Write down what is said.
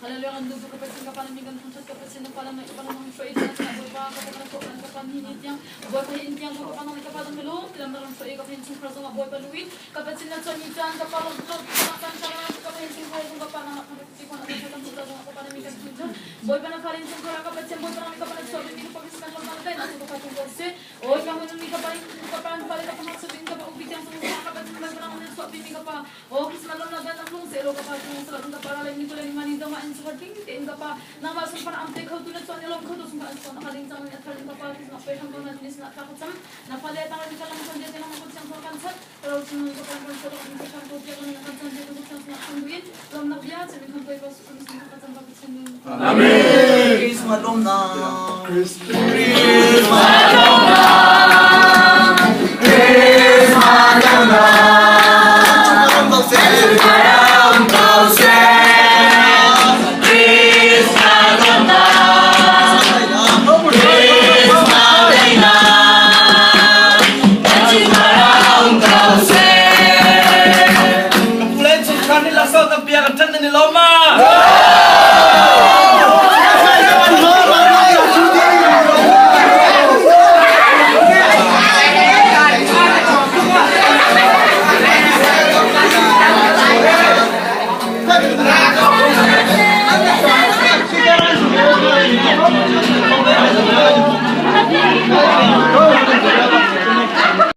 Hallelujah, ang dugo kapatid ka pala migan puntot kapatid na pala may kapalang mga soy na buhay pa kapatid ko ang kapanhinit yang buhay pa hintiyang buhay pa ng kapalang milo tilang marang soy kapatid sing praso nga buhay pa luwit kapatid na sanitan kapalang tulog kapalang sarang kapatid sing buhay kung kapalang kapatid ko ang kapatid ko ang kapalang migan puntot buhay pa na karin sing kara kapatid buhay pa ng kapalang soy hindi ko pagkiskan lang natin at ito kapatid ko si oy kamo nung kapalang pala kapatid sabihin ka pa ubigyan sa mga kapatid buhay pa ng soy hindi ka pa o kisman lang na ganang nung zero kapatid ng salat ng kaparalan ni ko lang manida seperti ini pa nama sumpan amte kau tulis soalnya lo kau tulis sumpan soalnya kaling sama ya kaling kapal kita apa yang kau nanti nak takut sama nak pada tangan di kalang sanjay dengan aku yang kau kansat kalau cuma kau kalang sanjay dengan aku yang kau jangan nak sanjay dengan aku yang nak duit belum nak biar jadi kau kau pas kau mesti nak tambah kesini amin Krismalomna Loma!